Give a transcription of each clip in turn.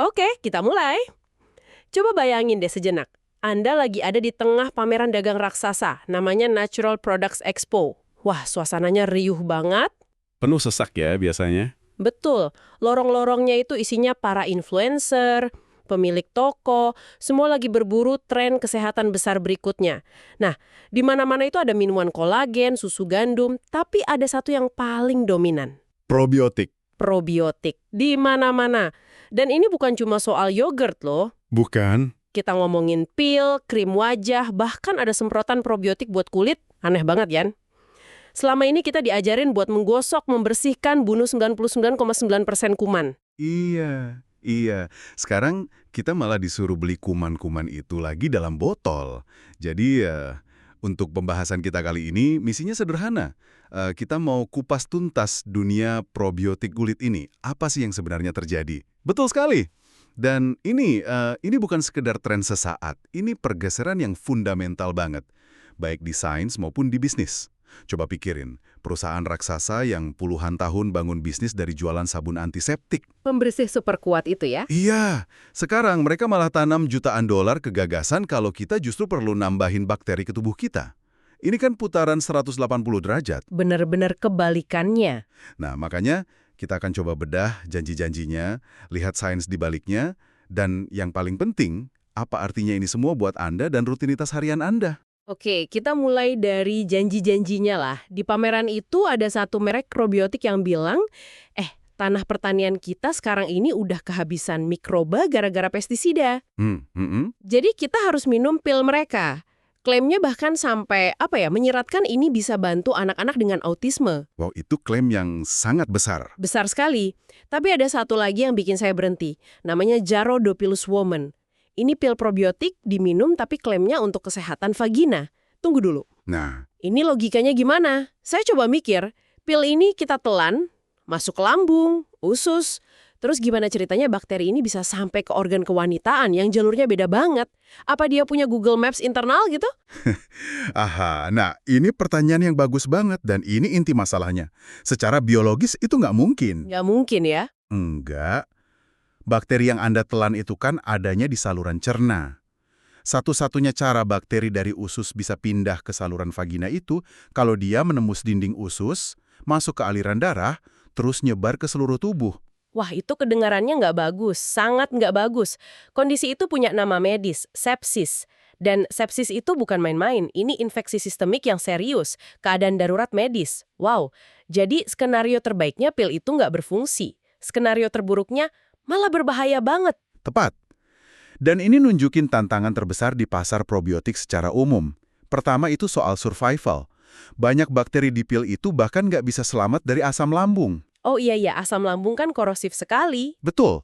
Oke, kita mulai. Coba bayangin deh sejenak. Anda lagi ada di tengah pameran dagang raksasa, namanya Natural Products Expo. Wah, suasananya riuh banget. Penuh sesak ya biasanya. Betul, lorong-lorongnya itu isinya para influencer, pemilik toko, semua lagi berburu tren kesehatan besar berikutnya. Nah, di mana-mana itu ada minuman kolagen, susu gandum, tapi ada satu yang paling dominan. Probiotik. Probiotik. Di mana-mana. Dan ini bukan cuma soal yogurt loh. Bukan. Kita ngomongin pil, krim wajah, bahkan ada semprotan probiotik buat kulit. Aneh banget, Yan. Selama ini kita diajarin buat menggosok, membersihkan, bunuh 99,9% kuman. Iya. Sekarang kita malah disuruh beli kuman-kuman itu lagi dalam botol. Jadi untuk pembahasan kita kali ini, misinya sederhana. Kita mau kupas tuntas dunia probiotik kulit ini. Apa sih yang sebenarnya terjadi? Betul sekali. Dan ini bukan sekedar tren sesaat. Ini pergeseran yang fundamental banget. Baik di sains maupun di bisnis. Coba pikirin, perusahaan raksasa yang puluhan tahun bangun bisnis dari jualan sabun antiseptik. Pembersih super kuat itu ya? Iya, sekarang mereka malah tanam jutaan dolar ke gagasan kalau kita justru perlu nambahin bakteri ke tubuh kita. Ini kan putaran 180 derajat. Benar-benar kebalikannya. Nah, makanya kita akan coba bedah janji-janjinya, lihat sains di baliknya, dan yang paling penting, apa artinya ini semua buat Anda dan rutinitas harian Anda. Oke, kita mulai dari janji-janjinya lah. Di pameran itu ada satu merek probiotik yang bilang, tanah pertanian kita sekarang ini udah kehabisan mikroba gara-gara pestisida. Jadi kita harus minum pil mereka. Klaimnya bahkan sampai, menyiratkan ini bisa bantu anak-anak dengan autisme. Wow, itu klaim yang sangat besar. Besar sekali. Tapi ada satu lagi yang bikin saya berhenti. Namanya Jarodopilus Woman. Ini pil probiotik diminum tapi klaimnya untuk kesehatan vagina. Tunggu dulu. Nah, Ini logikanya gimana? Saya coba mikir, pil ini kita telan, masuk ke lambung, usus, terus gimana ceritanya bakteri ini bisa sampai ke organ kewanitaan yang jalurnya beda banget? Apa dia punya Google Maps internal gitu? nah ini pertanyaan yang bagus banget dan ini inti masalahnya. Secara biologis itu nggak mungkin. Nggak mungkin ya. Enggak. Bakteri yang Anda telan itu kan adanya di saluran cerna. Satu-satunya cara bakteri dari usus bisa pindah ke saluran vagina itu kalau dia menembus dinding usus, masuk ke aliran darah, terus nyebar ke seluruh tubuh. Wah, itu kedengarannya nggak bagus, sangat nggak bagus. Kondisi itu punya nama medis, sepsis. Dan sepsis itu bukan main-main, ini infeksi sistemik yang serius, keadaan darurat medis. Wow, jadi skenario terbaiknya pil itu nggak berfungsi. Skenario terburuknya malah berbahaya banget. Tepat. Dan ini nunjukin tantangan terbesar di pasar probiotik secara umum. Pertama itu soal survival. Banyak bakteri di pil itu bahkan nggak bisa selamat dari asam lambung. Oh iya, asam lambung kan korosif sekali. Betul.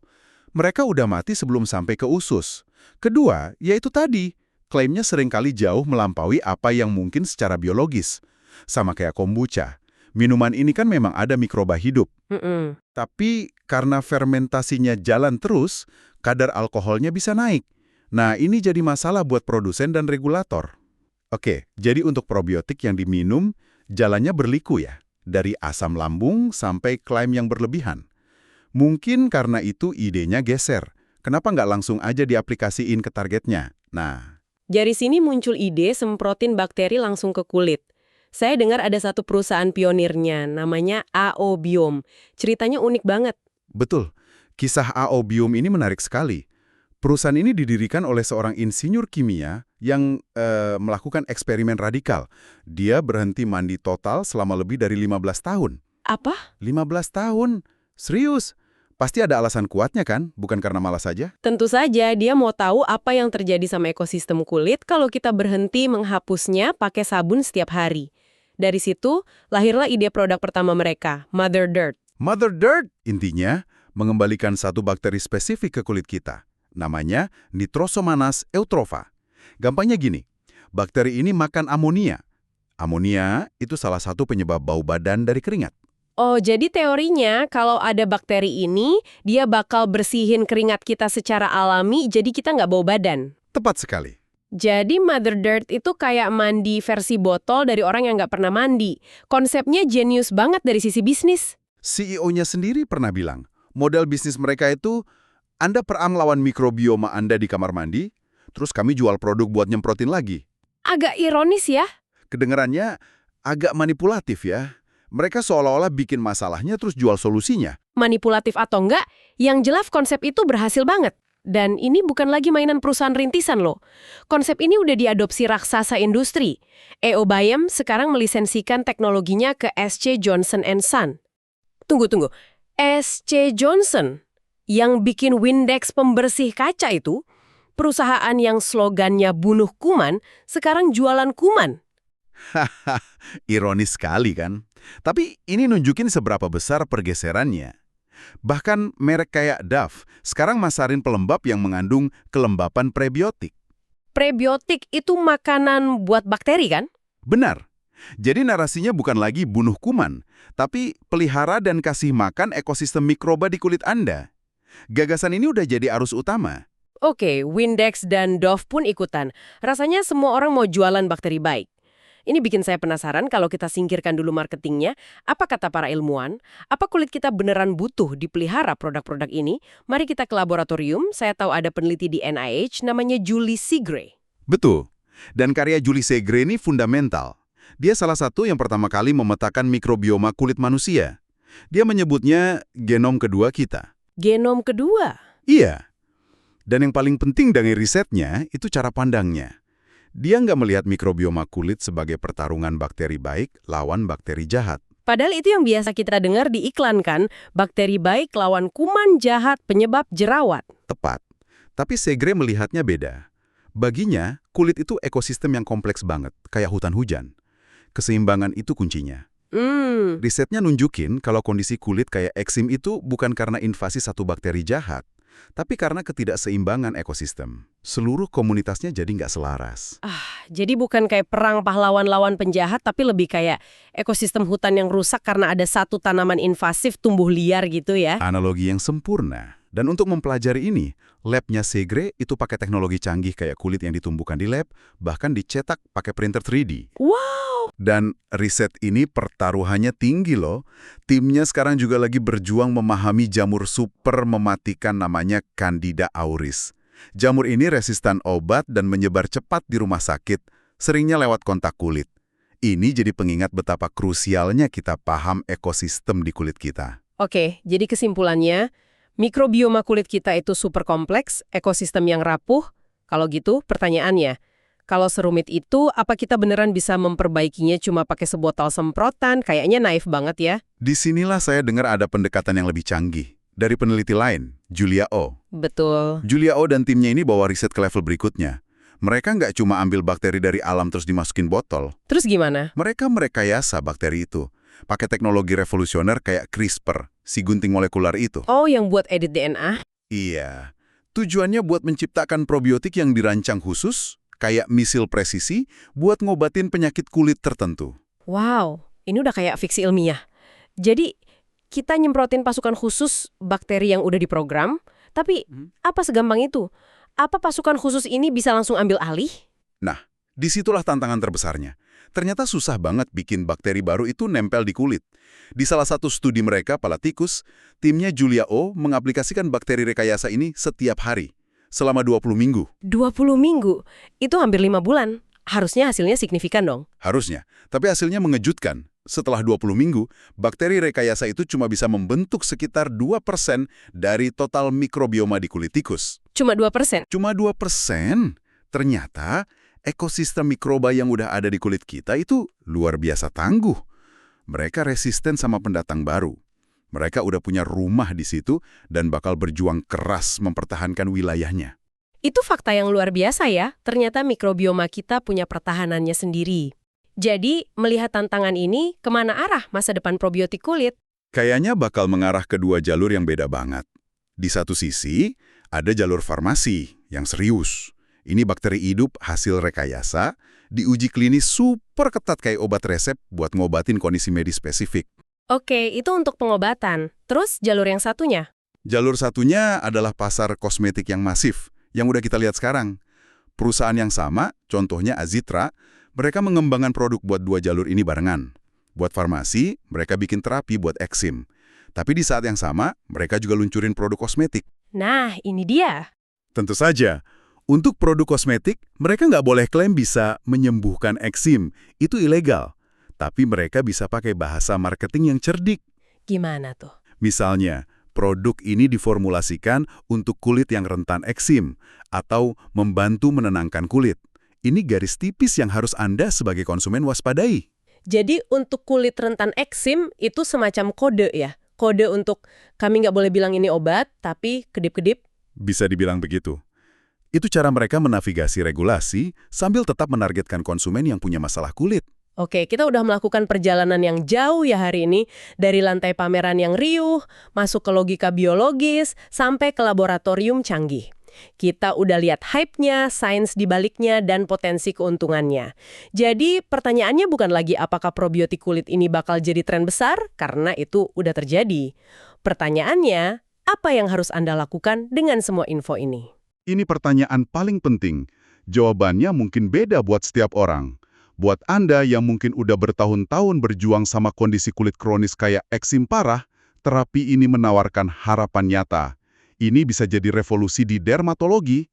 Mereka udah mati sebelum sampai ke usus. Kedua, yaitu tadi, klaimnya seringkali jauh melampaui apa yang mungkin secara biologis. Sama kayak kombucha. Minuman ini kan memang ada mikroba hidup. Tapi karena fermentasinya jalan terus, kadar alkoholnya bisa naik. Nah, ini jadi masalah buat produsen dan regulator. Oke, jadi untuk probiotik yang diminum, jalannya berliku ya. Dari asam lambung sampai klaim yang berlebihan. Mungkin karena itu idenya geser. Kenapa nggak langsung aja diaplikasiin ke targetnya? Nah, Dari sini muncul ide semprotin bakteri langsung ke kulit. Saya dengar ada satu perusahaan pionirnya, namanya AO Biome. Ceritanya unik banget. betul. Kisah AO Biome ini menarik sekali. Perusahaan ini didirikan oleh seorang insinyur kimia yang melakukan eksperimen radikal. Dia berhenti mandi total selama lebih dari 15 tahun. Apa? 15 tahun? Serius? Pasti ada alasan kuatnya kan? Bukan karena malas saja? Tentu saja dia mau tahu apa yang terjadi sama ekosistem kulit kalau kita berhenti menghapusnya pakai sabun setiap hari. Dari situ, lahirlah ide produk pertama mereka, Mother Dirt. Mother Dirt, intinya, mengembalikan satu bakteri spesifik ke kulit kita. Namanya Nitrosomonas eutropha. Gampangnya gini, bakteri ini makan amonia. Amonia itu salah satu penyebab bau badan dari keringat. Oh, jadi teorinya kalau ada bakteri ini, dia bakal bersihin keringat kita secara alami, jadi kita nggak bau badan. Tepat sekali. Jadi Mother Dirt itu kayak mandi versi botol dari orang yang nggak pernah mandi. Konsepnya jenius banget dari sisi bisnis. CEO-nya sendiri pernah bilang, model bisnis mereka itu Anda perang lawan mikrobioma Anda di kamar mandi, terus kami jual produk buat nyemprotin lagi. Agak ironis ya. Kedengarannya agak manipulatif ya. Mereka seolah-olah bikin masalahnya terus jual solusinya. Manipulatif atau enggak, yang jelas konsep itu berhasil banget. Dan ini bukan lagi mainan perusahaan rintisan loh. Konsep ini udah diadopsi raksasa industri. EO Bayem sekarang melisensikan teknologinya ke SC Johnson & Son. Tunggu. SC Johnson yang bikin Windex pembersih kaca itu, perusahaan yang slogannya bunuh kuman, sekarang jualan kuman. Hahaha, ironis sekali kan? Tapi ini nunjukin seberapa besar pergeserannya. Bahkan merek kayak Dove sekarang masarin pelembab yang mengandung kelembapan prebiotik. Prebiotik itu makanan buat bakteri kan? Benar. Jadi narasinya bukan lagi bunuh kuman, tapi pelihara dan kasih makan ekosistem mikroba di kulit Anda. Gagasan ini udah jadi arus utama. Oke, Windex dan Dove pun ikutan. Rasanya semua orang mau jualan bakteri baik. Ini bikin saya penasaran kalau kita singkirkan dulu marketingnya, apa kata para ilmuwan? Apa kulit kita beneran butuh dipelihara produk-produk ini? Mari kita ke laboratorium, saya tahu ada peneliti di NIH namanya Julie Segre. Betul. Dan karya Julie Segre ini fundamental. Dia salah satu yang pertama kali memetakan mikrobioma kulit manusia. Dia menyebutnya genom kedua kita. Genom kedua? Iya. Dan yang paling penting dari risetnya itu cara pandangnya. Dia nggak melihat mikrobioma kulit sebagai pertarungan bakteri baik lawan bakteri jahat. Padahal itu yang biasa kita dengar di iklan kan, bakteri baik lawan kuman jahat penyebab jerawat. Tepat. Tapi Segre melihatnya beda. Baginya, kulit itu ekosistem yang kompleks banget, kayak hutan hujan. Keseimbangan itu kuncinya. Risetnya nunjukin kalau kondisi kulit kayak eksim itu bukan karena invasi satu bakteri jahat, tapi karena ketidakseimbangan ekosistem. Seluruh komunitasnya jadi nggak selaras. Jadi bukan kayak perang pahlawan lawan penjahat, tapi lebih kayak ekosistem hutan yang rusak karena ada satu tanaman invasif tumbuh liar gitu ya. Analogi yang sempurna. Dan untuk mempelajari ini, labnya Segre itu pakai teknologi canggih kayak kulit yang ditumbuhkan di lab, bahkan dicetak pakai printer 3D. Wow! Dan riset ini pertaruhannya tinggi loh. Timnya sekarang juga lagi berjuang memahami jamur super mematikan namanya Candida auris. Jamur ini resistan obat dan menyebar cepat di rumah sakit, seringnya lewat kontak kulit. Ini jadi pengingat betapa krusialnya kita paham ekosistem di kulit kita. Oke, jadi kesimpulannya, mikrobioma kulit kita itu super kompleks, ekosistem yang rapuh. Kalau gitu, pertanyaannya, kalau serumit itu, apa kita beneran bisa memperbaikinya cuma pakai sebotol semprotan? Kayaknya naif banget ya. Disinilah saya dengar ada pendekatan yang lebih canggih. Dari peneliti lain, Julia O. Betul. Julia O dan timnya ini bawa riset ke level berikutnya. Mereka nggak cuma ambil bakteri dari alam terus dimasukin botol. Terus gimana? Mereka merekayasa bakteri itu. Pakai teknologi revolusioner kayak CRISPR, si gunting molekular itu. Oh, yang buat edit DNA? Iya. Tujuannya buat menciptakan probiotik yang dirancang khusus, kayak misil presisi, buat ngobatin penyakit kulit tertentu. Wow, ini udah kayak fiksi ilmiah. Jadi, kita nyemprotin pasukan khusus bakteri yang udah diprogram, tapi apa segampang itu? Apa pasukan khusus ini bisa langsung ambil alih? Nah, disitulah tantangan terbesarnya. Ternyata susah banget bikin bakteri baru itu nempel di kulit. Di salah satu studi mereka pada tikus, timnya Julia O mengaplikasikan bakteri rekayasa ini setiap hari, selama 20 minggu. 20 minggu? Itu hampir 5 bulan. Harusnya hasilnya signifikan dong. Harusnya, tapi hasilnya mengejutkan. Setelah 20 minggu, bakteri rekayasa itu cuma bisa membentuk sekitar 2% dari total mikrobioma di kulit tikus. Cuma 2%? Cuma 2%? Ternyata ekosistem mikroba yang udah ada di kulit kita itu luar biasa tangguh. Mereka resisten sama pendatang baru. Mereka udah punya rumah di situ dan bakal berjuang keras mempertahankan wilayahnya. Itu fakta yang luar biasa ya. Ternyata mikrobioma kita punya pertahanannya sendiri. Jadi, melihat tantangan ini, kemana arah masa depan probiotik kulit? Kayaknya bakal mengarah ke dua jalur yang beda banget. Di satu sisi, ada jalur farmasi yang serius. Ini bakteri hidup hasil rekayasa, diuji klinis super ketat kayak obat resep buat ngobatin kondisi medis spesifik. Oke, itu untuk pengobatan. Terus jalur yang satunya? Jalur satunya adalah pasar kosmetik yang masif, yang udah kita lihat sekarang. Perusahaan yang sama, contohnya Azitra, mereka mengembangkan produk buat dua jalur ini barengan. Buat farmasi, mereka bikin terapi buat eksim. Tapi di saat yang sama, mereka juga luncurin produk kosmetik. Nah, ini dia. Tentu saja. Untuk produk kosmetik, mereka nggak boleh klaim bisa menyembuhkan eksim. Itu ilegal. Tapi mereka bisa pakai bahasa marketing yang cerdik. Gimana tuh? Misalnya, produk ini diformulasikan untuk kulit yang rentan eksim atau membantu menenangkan kulit. Ini garis tipis yang harus Anda sebagai konsumen waspadai. Jadi untuk kulit rentan eksim itu semacam kode ya? Kode untuk kami nggak boleh bilang ini obat, tapi kedip-kedip. Bisa dibilang begitu. Itu cara mereka menavigasi regulasi sambil tetap menargetkan konsumen yang punya masalah kulit. Oke, kita udah melakukan perjalanan yang jauh ya hari ini. Dari lantai pameran yang riuh, masuk ke logika biologis, sampai ke laboratorium canggih. Kita udah lihat hype-nya, sains di baliknya, dan potensi keuntungannya. Jadi pertanyaannya bukan lagi apakah probiotik kulit ini bakal jadi tren besar, karena itu udah terjadi. Pertanyaannya, apa yang harus Anda lakukan dengan semua info ini? Ini pertanyaan paling penting. Jawabannya mungkin beda buat setiap orang. Buat Anda yang mungkin udah bertahun-tahun berjuang sama kondisi kulit kronis kayak eksim parah, terapi ini menawarkan harapan nyata. Ini bisa jadi revolusi di dermatologi.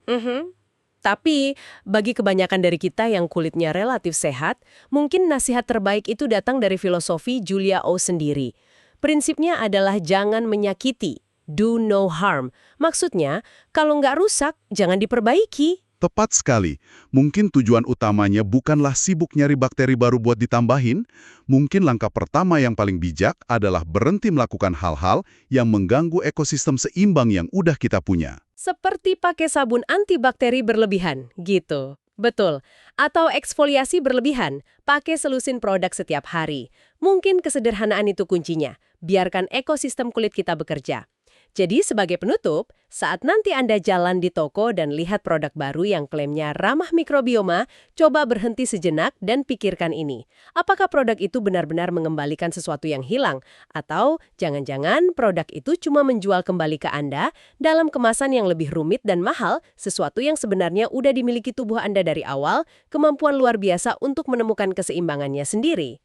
Tapi, bagi kebanyakan dari kita yang kulitnya relatif sehat, mungkin nasihat terbaik itu datang dari filosofi Julia O sendiri. Prinsipnya adalah jangan menyakiti, do no harm. Maksudnya, kalau nggak rusak, jangan diperbaiki. Tepat sekali. Mungkin tujuan utamanya bukanlah sibuk nyari bakteri baru buat ditambahin. Mungkin langkah pertama yang paling bijak adalah berhenti melakukan hal-hal yang mengganggu ekosistem seimbang yang udah kita punya. Seperti pakai sabun antibakteri berlebihan, gitu. Betul. Atau eksfoliasi berlebihan, pakai selusin produk setiap hari. Mungkin kesederhanaan itu kuncinya. Biarkan ekosistem kulit kita bekerja. Jadi sebagai penutup, saat nanti Anda jalan di toko dan lihat produk baru yang klaimnya ramah mikrobioma, coba berhenti sejenak dan pikirkan ini. Apakah produk itu benar-benar mengembalikan sesuatu yang hilang? Atau jangan-jangan produk itu cuma menjual kembali ke Anda dalam kemasan yang lebih rumit dan mahal, sesuatu yang sebenarnya udah dimiliki tubuh Anda dari awal, kemampuan luar biasa untuk menemukan keseimbangannya sendiri.